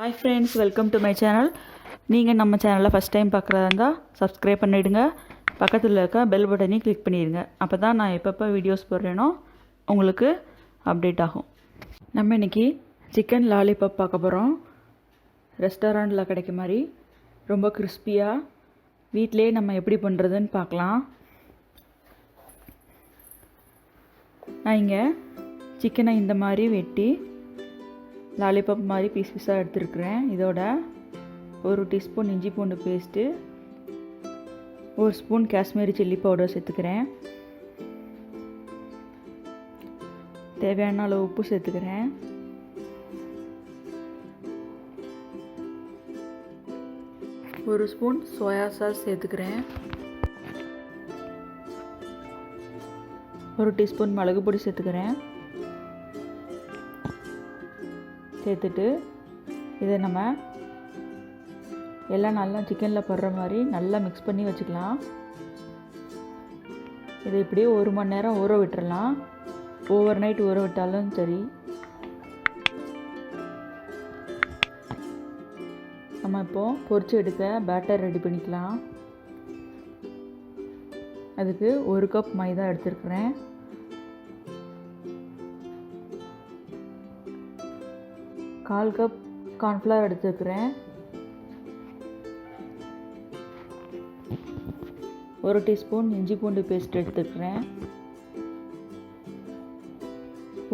Hi friends, welcome to my channel. நீங்கள் நம்ம சேனலை ஃபஸ்ட் டைம் பார்க்குறதா இருந்தால் சப்ஸ்கிரைப் பண்ணிவிடுங்க. பக்கத்தில் இருக்க பெல் பட்டனையும் கிளிக் பண்ணிடுங்க. அப்போ தான் நான் எப்பப்போ வீடியோஸ் போடுறேனோ உங்களுக்கு அப்டேட் ஆகும். நம்ம இன்றைக்கி சிக்கன் லாலிபாப் பார்க்க போகிறோம். ரெஸ்டாரண்ட்டில் கிடைக்க மாதிரி ரொம்ப கிறிஸ்பியாக வீட்டிலே நம்ம எப்படி பண்ணுறதுன்னு பார்க்கலாம். நான் இங்கே சிக்கனை இந்த மாதிரி வெட்டி லாலிபாப் மாதிரி பீஸ் பீஸாக எடுத்துருக்குறேன். இதோட 1 டீஸ்பூன் இஞ்சி பூண்டு paste, 1 spoon Kashmiri chilli powder சேர்த்துக்கிறேன். தேவையான அளவு உப்பு சேர்த்துக்கிறேன். ஒரு ஸ்பூன் சோயா சாஸ் சேர்த்துக்கிறேன். 1 டீஸ்பூன் மிளகு பொடி சேர்த்துக்கிறேன். சேர்த்துட்டு இதை நம்ம எல்லாம் நல்லா சிக்கனில் படுற மாதிரி நல்லா மிக்ஸ் பண்ணி வச்சுக்கலாம். இதை இப்படியே 1 மணி நேரம் ஊற விட்டுறலாம். ஓவர் நைட் ஊற விட்டாலும் சரி. நம்ம இப்போது பொரிச்சு எடுக்க பேட்டர் ரெடி பண்ணிக்கலாம். அதுக்கு 1 கப் மைதா எடுத்துருக்குறேன். 1/4 கப் கார்ன்ஃப்ளவர் எடுத்துக்கிறேன். 1 டீஸ்பூன் இஞ்சி பூண்டு பேஸ்ட் எடுத்துக்கிறேன்.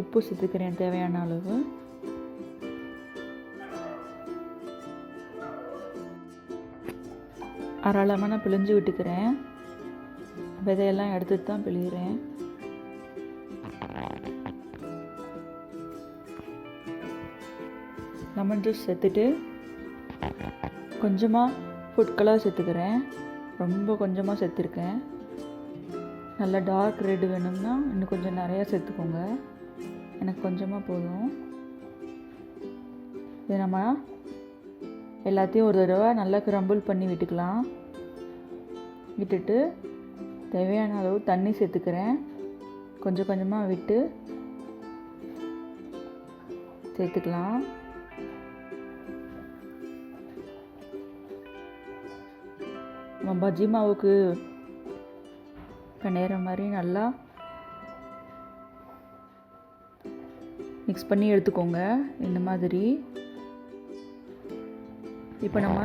உப்பு சேர்த்துக்கிறேன் தேவையான அளவு. அரை லெமனை பிழிஞ்சு விட்டுக்கிறேன். விதையெல்லாம் எடுத்துட்டு தான் பிழிகிறேன். லெமன் ஜூஸ் சேர்த்துட்டு கொஞ்சமாக ஃபுட் கலர் சேர்த்துக்கிறேன். ரொம்ப கொஞ்சமாக சேர்த்துருக்கேன். நல்லா டார்க் ரெட் வேணும்னா இன்னும் கொஞ்சம் நிறையா சேர்த்துக்கோங்க. எனக்கு கொஞ்சமாக போதும். இது நம்ம எல்லாத்தையும் ஒரு தடவை நல்லா கிரம்பிள் பண்ணி விட்டுக்கலாம். விட்டுட்டு தேவையான அளவு தண்ணி சேர்த்துக்கிறேன். கொஞ்சம் கொஞ்சமாக விட்டு சேர்த்துக்கலாம். நம்ம பஜ்ஜி மாவுக்கு பிணையிற மாதிரி நல்லா மிக்ஸ் பண்ணி எடுத்துக்கோங்க. இந்த மாதிரி இப்போ நம்ம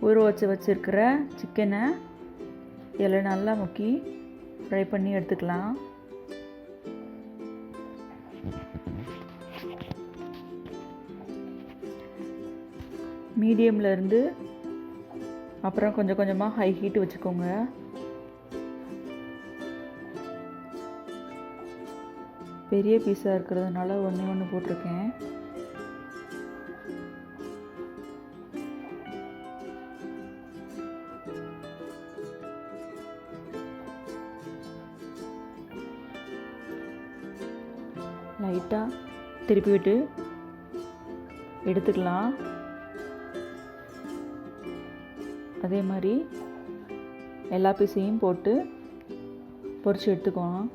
ஊற வச்சுருக்கிற சிக்கனை இதில் நல்லா முக்கி ஃப்ரை பண்ணி எடுத்துக்கலாம். மீடியமில் இருந்து அப்புறம் கொஞ்சம் கொஞ்சமாக ஹை ஹீட் வச்சுக்கோங்க. பெரிய பீஸாக இருக்கிறதுனால ஒன்று போட்டிருக்கேன். லைட்டாக திருப்பி விட்டு எடுத்துக்கலாம். அதே மாதிரி எல்லா பீஸையும் போட்டு பொரிச்சு எடுத்துக்கணும்.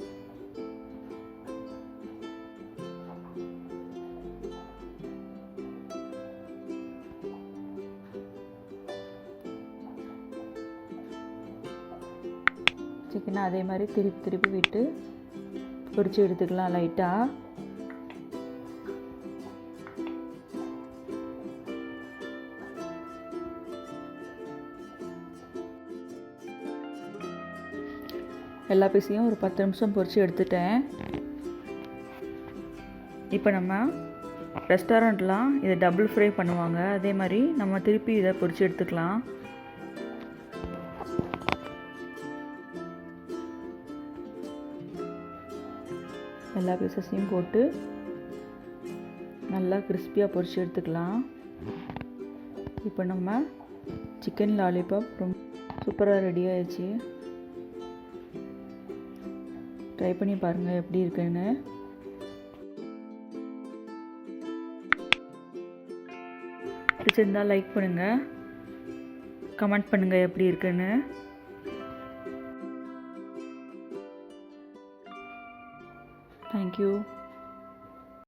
சிக்கனை அதே மாதிரி திருப்பி திருப்பி விட்டு பொரிச்சு எடுத்துக்கலாம் லைட்டாக. எல்லா பீஸையும் ஒரு 10 நிமிஷம் பொரித்து எடுத்துட்டேன். இப்போ நம்ம ரெஸ்டாரண்ட்லாம் இதை டபுள் ஃப்ரை பண்ணுவாங்க. அதே மாதிரி நம்ம திருப்பி இதை பொரித்து எடுத்துக்கலாம். எல்லா பீஸஸையும் போட்டு நல்லா கிறிஸ்பியாக பொரித்து எடுத்துக்கலாம். இப்போ நம்ம சிக்கன் லாலிபாப் ரொம்ப சூப்பராக ரெடி ஆயிடுச்சு. ட்ரை பண்ணி பாருங்கள் எப்படி இருக்குன்னு. பிடிச்சிருந்தால் லைக் பண்ணுங்கள், கமெண்ட் பண்ணுங்கள் எப்படி இருக்குன்னு. தேங்க்யூ.